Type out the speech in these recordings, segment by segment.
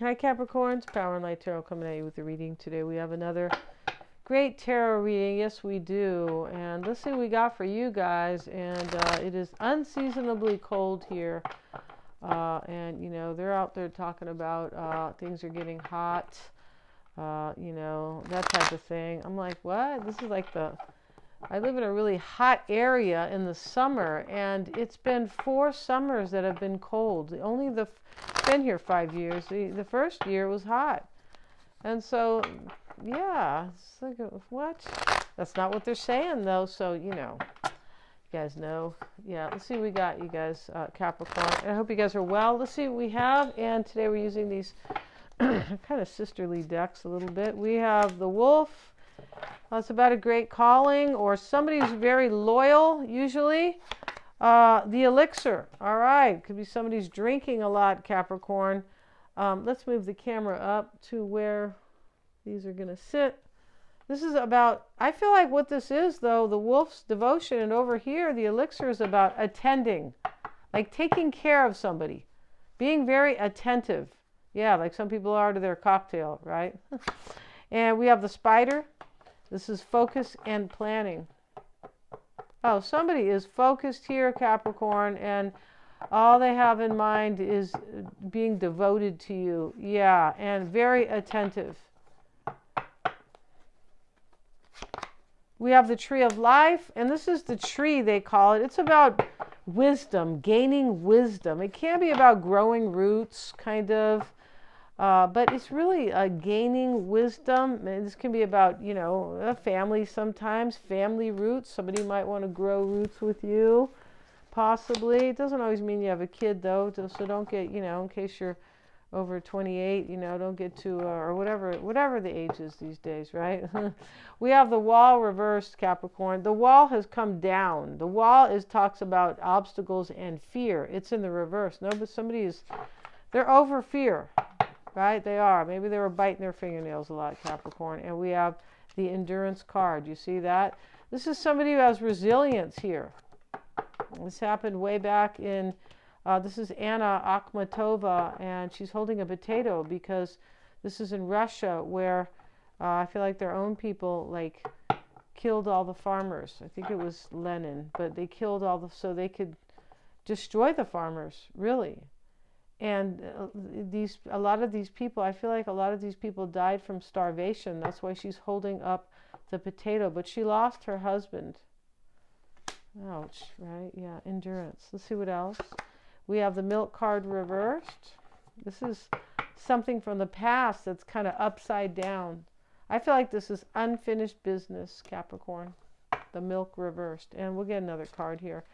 Hi Capricorns, Power and Light Tarot coming at you with the reading today. We have another great tarot reading. Yes, we do. And let's see what we got for you guys. And it is unseasonably cold here. And, you know, they're out there talking about things are getting hot, you know, that type of thing. I'm like, what? This is like I live in a really hot area in the summer, and it's been 4 summers that have been cold. Been here 5 years. The first year was hot. And so, yeah, it's like, what? That's not what they're saying, though, so, you know, you guys know. Yeah, let's see what we got, you guys, Capricorn. And I hope you guys are well. Let's see what we have, and today we're using these kind of sisterly decks a little bit. We have the Wolf. It's about a great calling, or somebody who's very loyal, usually. The Elixir. All right. Could be somebody who's drinking a lot, Capricorn. Let's move the camera up to where these are going to sit. This is about, I feel like what this is, though, the Wolf's devotion. And over here, the Elixir is about attending, like taking care of somebody, being very attentive. Yeah, like some people are to their cocktail, right? And we have the Spider. This is focus and planning. Oh, somebody is focused here, Capricorn, and all they have in mind is being devoted to you. Yeah, and very attentive. We have the Tree of Life, and this is the tree, they call it. It's about wisdom, gaining wisdom. It can be about growing roots, kind of. But it's really gaining wisdom. And this can be about, you know, a family sometimes, family roots. Somebody might want to grow roots with you, possibly. It doesn't always mean you have a kid, though, so don't get, you know, in case you're over 28, you know, don't get too, or whatever the age is these days, right? We have the Wall reversed, Capricorn. The Wall has come down. The Wall talks about obstacles and fear. It's in the reverse. No, but they're over fear. Right? They are. Maybe they were biting their fingernails a lot, Capricorn. And we have the Endurance card. You see that? This is somebody who has resilience here. This happened way back in, this is Anna Akhmatova, and she's holding a potato because this is in Russia where I feel like their own people, like, killed all the farmers. I think it was Lenin, but they killed so they could destroy the farmers, really. And a lot of these people, I feel like a lot of these people died from starvation. That's why she's holding up the potato. But she lost her husband. Ouch, right? Yeah, endurance. Let's see what else. We have the Milk card reversed. This is something from the past that's kind of upside down. I feel like this is unfinished business, Capricorn. The Milk reversed. And we'll get another card here.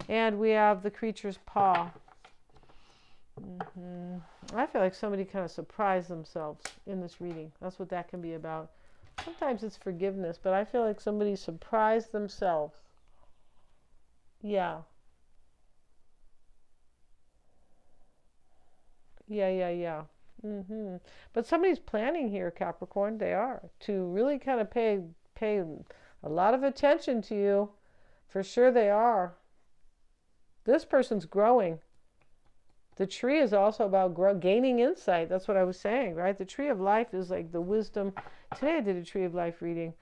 And we have the Creature's Paw. I feel like somebody kind of surprised themselves in this reading. That's what that can be about. Sometimes it's forgiveness, but I feel like somebody surprised themselves. Yeah. Yeah. But somebody's planning here, Capricorn. They are to really kind of pay a lot of attention to you. For sure they are. This person's growing. The tree is also about gaining insight. That's what I was saying, right? The Tree of Life is like the wisdom. Today I did a Tree of Life reading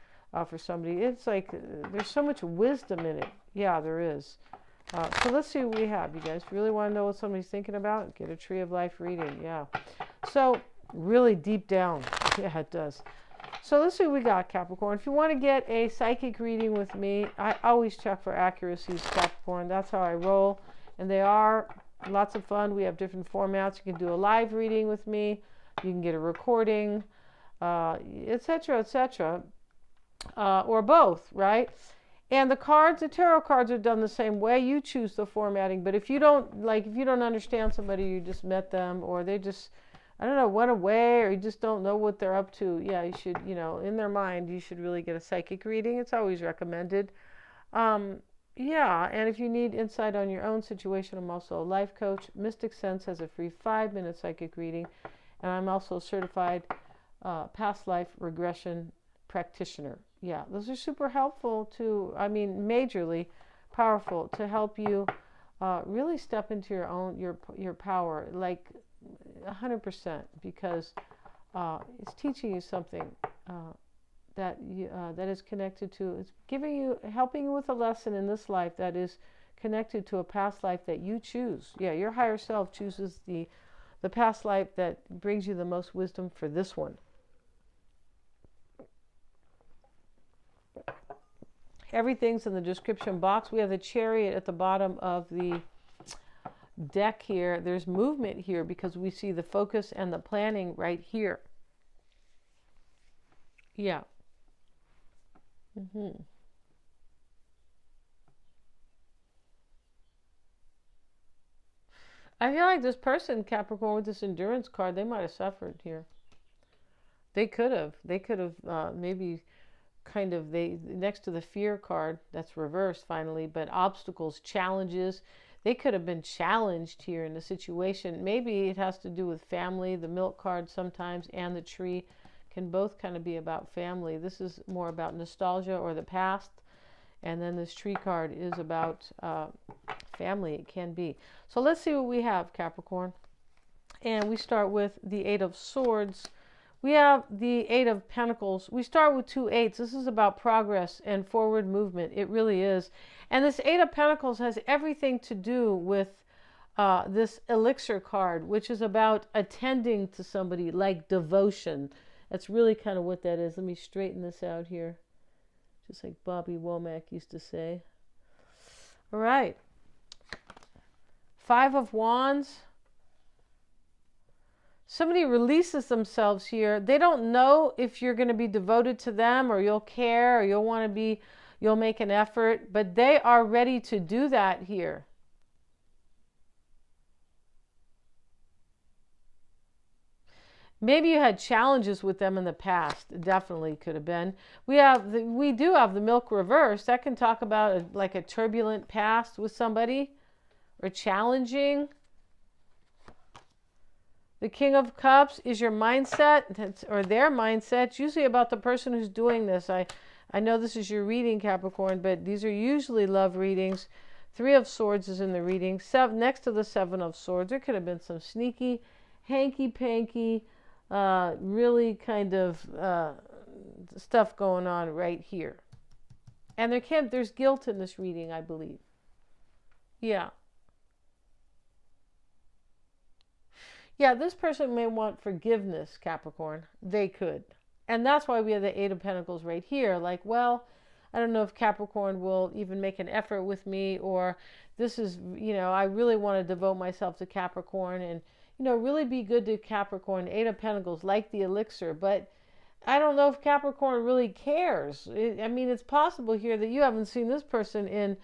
for somebody. It's like there's so much wisdom in it. Yeah, there is. So let's see what we have, you guys. If you really want to know what somebody's thinking about, get a Tree of Life reading. Yeah. So really deep down. Yeah, it does. So let's see what we got, Capricorn. If you want to get a psychic reading with me, I always check for accuracies, Capricorn. That's how I roll. And they are lots of fun. We have different formats. You can do a live reading with me. You can get a recording, etc., etc., or both, right? And the tarot cards are done the same way. You choose the formatting. But if you don't understand somebody, you just met them, or they just, I don't know, went away, or you just don't know what they're up to. Yeah, you should, you know, in their mind, you should really get a psychic reading. It's always recommended. Yeah, and if you need insight on your own situation, I'm also a life coach. Mystic Sense has a free 5-minute psychic reading, and I'm also a certified past life regression practitioner. Yeah, those are super helpful majorly powerful to help you really step into your power. Like, 100%, because it's teaching you something that is connected to, it's giving you, helping you with a lesson in this life that is connected to a past life that you choose. Yeah, your higher self chooses the past life that brings you the most wisdom for this one. Everything's in the description box. We have the Chariot at the bottom of the deck here. There's movement here because we see the focus and the planning right here. Yeah. I feel like this person, Capricorn, with this endurance card, they might have suffered here. They could have. They could have maybe kind of, they next to the fear card that's reversed finally, but obstacles, challenges, they could have been challenged here in the situation. Maybe it has to do with family. The milk card sometimes and the tree can both kind of be about family. This is more about nostalgia or the past, and then this tree card is about family. It can be. So let's see what we have, Capricorn. And we start with the Eight of Swords. We have the Eight of Pentacles. We start with 2 eights. This is about progress and forward movement. It really is. And this Eight of Pentacles has everything to do with this elixir card, which is about attending to somebody, like devotion. That's really kind of what that is. Let me straighten this out here, just like Bobby Womack used to say. All right. 5 of Wands. Somebody releases themselves here. They don't know if you're going to be devoted to them, or you'll care, or you'll want to be, you'll make an effort, but they are ready to do that here. Maybe you had challenges with them in the past. It definitely could have been. We do have the milk reverse. That can talk about like a turbulent past with somebody, or challenging. The King of Cups is your mindset, or their mindset. It's usually about the person who's doing this. I know this is your reading, Capricorn, but these are usually love readings. 3 of Swords is in the reading. Next to the 7 of Swords, there could have been some sneaky, hanky-panky, really kind of stuff going on right here. And there's guilt in this reading, I believe. Yeah. Yeah, this person may want forgiveness, Capricorn. They could. And that's why we have the 8 of Pentacles right here. Like, well, I don't know if Capricorn will even make an effort with me, or this is, I really want to devote myself to Capricorn and, really be good to Capricorn. 8 of Pentacles, like the elixir. But I don't know if Capricorn really cares. It's possible here that you haven't seen this person in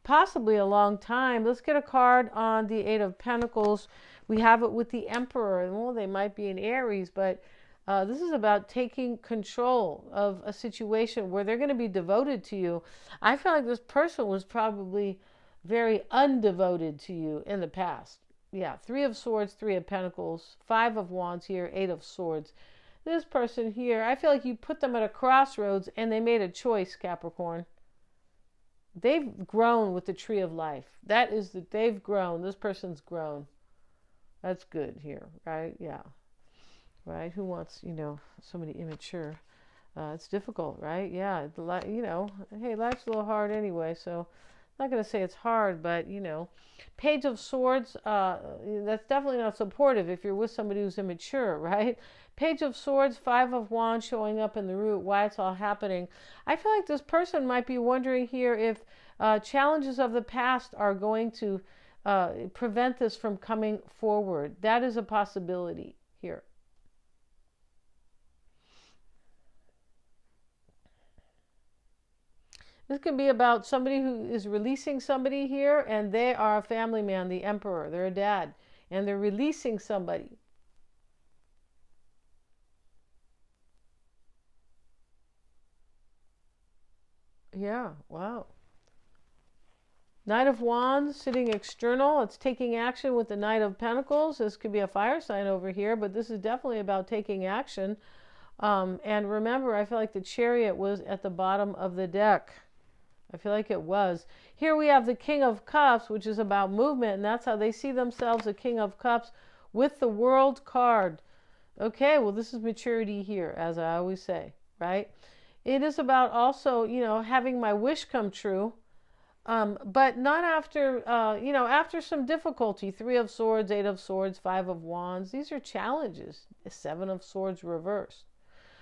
possibly a long time. Let's get a card on the 8 of Pentacles. We have it with the Emperor. Well, they might be in Aries, but this is about taking control of a situation where they're going to be devoted to you. I feel like this person was probably very undevoted to you in the past. Yeah, 3 of Swords, 3 of Pentacles, 5 of Wands here, 8 of Swords. This person here, I feel like you put them at a crossroads and they made a choice, Capricorn. They've grown with the tree of life. That is that they've grown. This person's grown. That's good here, right? Yeah. Right? Who wants, somebody immature? It's difficult, right? Yeah. Hey, life's a little hard anyway, so I'm not going to say it's hard, but, Page of Swords, that's definitely not supportive if you're with somebody who's immature, right? Page of Swords, 5 of Wands showing up in the root, why it's all happening. I feel like this person might be wondering here if challenges of the past are going to prevent this from coming forward. That is a possibility here. This could be about somebody who is releasing somebody here, and they are a family man, the Emperor. They're a dad, and they're releasing somebody. Yeah, wow. Knight of Wands sitting external. It's taking action with the Knight of Pentacles. This could be a fire sign over here, but this is definitely about taking action. And remember, I feel like the Chariot was at the bottom of the deck. I feel like it was. Here we have the King of Cups, which is about movement, and that's how they see themselves, the King of Cups, with the World card. Okay, well, this is maturity here, as I always say, right? It is about also, having my wish come true, but not after, after some difficulty. Three of Swords, Eight of Swords, Five of Wands. These are challenges. Seven of Swords reversed.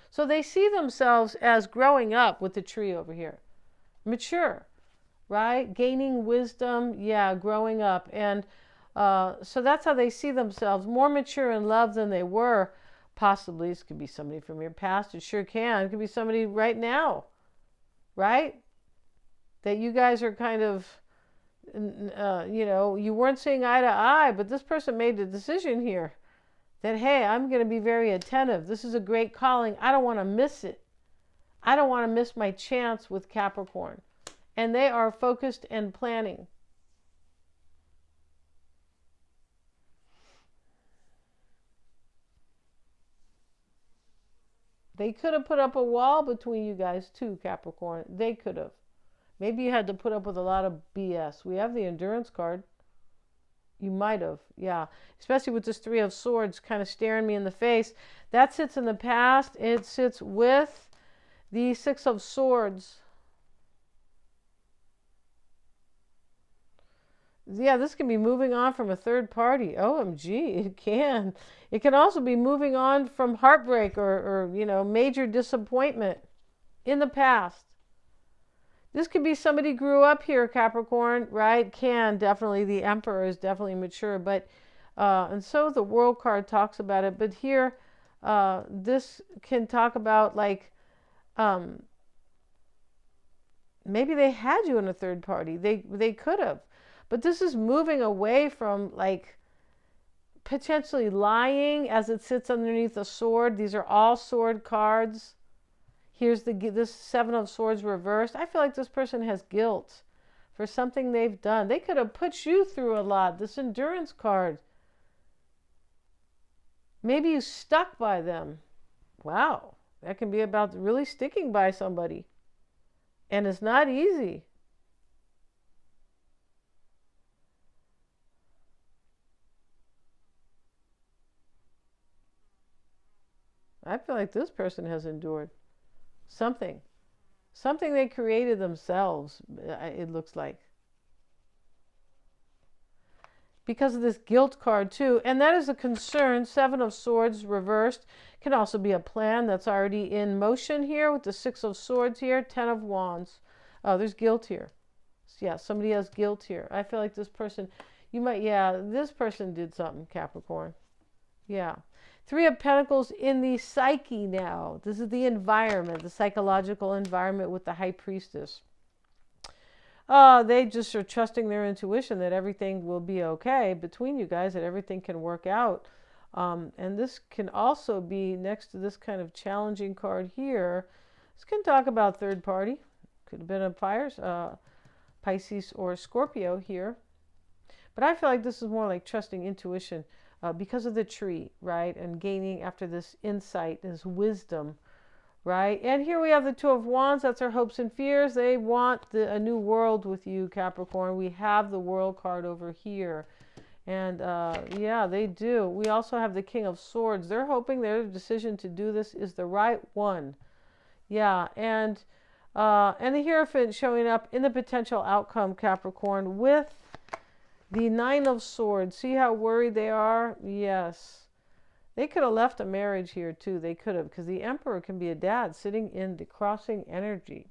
So they see themselves as growing up with the tree over here. Mature, right? Gaining wisdom, yeah, growing up. And so that's how they see themselves, more mature in love than they were. Possibly, this could be somebody from your past. It sure can. It could be somebody right now, right? That you guys are kind of, you weren't seeing eye to eye, but this person made a decision here that, hey, I'm going to be very attentive. This is a great calling. I don't want to miss it. I don't want to miss my chance with Capricorn. And they are focused and planning. They could have put up a wall between you guys too, Capricorn. They could have. Maybe you had to put up with a lot of BS. We have the Endurance card. You might have, yeah. Especially with this Three of Swords kind of staring me in the face. That sits in the past. It sits with the Six of Swords. Yeah, this can be moving on from a third party. OMG, it can. It can also be moving on from heartbreak or major disappointment in the past. This could be somebody grew up here, Capricorn, right? Can definitely. The Emperor is definitely mature, but and so the World card talks about it. But here, this can talk about like maybe they had you in a third party. They could have. But this is moving away from like potentially lying as it sits underneath a sword. These are all sword cards. Here's this Seven of Swords reversed. I feel like this person has guilt for something they've done. They could have put you through a lot. This Endurance card. Maybe you stuck by them. Wow. That can be about really sticking by somebody. And it's not easy. I feel like this person has endured something. Something they created themselves, it looks like. Because of this guilt card too. And that is a concern. Seven of Swords reversed. Can also be a plan that's already in motion here with the Six of Swords here. Ten of Wands. Oh, there's guilt here. Yeah, somebody has guilt here. I feel like this person, this person did something, Capricorn. Yeah. Three of Pentacles in the psyche now. This is the environment, the psychological environment with the High Priestess. They just are trusting their intuition that everything will be okay between you guys, that everything can work out. And this can also be next to this kind of challenging card here. This can talk about third party. Could have been a Pisces or Scorpio here. But I feel like this is more like trusting intuition. Because of the tree, right? And gaining after this insight, this wisdom, right? And here we have the Two of Wands. That's our hopes and fears. They want a new world with you, Capricorn. We have the World card over here. And yeah, they do. We also have the King of Swords. They're hoping their decision to do this is the right one. Yeah, and the Hierophant showing up in the potential outcome, Capricorn, with the Nine of Swords. See how worried they are? Yes. They could have left a marriage here too. They could have, because the Emperor can be a dad sitting in the crossing energy.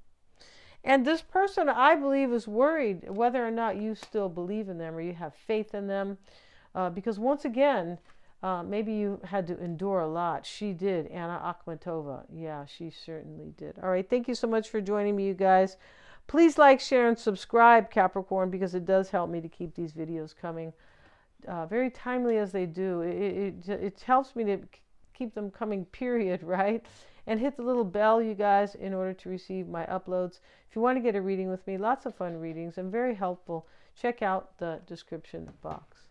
And this person, I believe, is worried whether or not you still believe in them or you have faith in them. Because once again, maybe you had to endure a lot. She did. Anna Akhmatova. Yeah, she certainly did. All right. Thank you so much for joining me, you guys. Please like, share, and subscribe, Capricorn, because it does help me to keep these videos coming very timely as they do. It helps me to keep them coming, period, right? And hit the little bell, you guys, in order to receive my uploads. If you want to get a reading with me, lots of fun readings and very helpful. Check out the description box.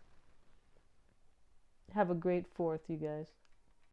Have a great 4th, you guys.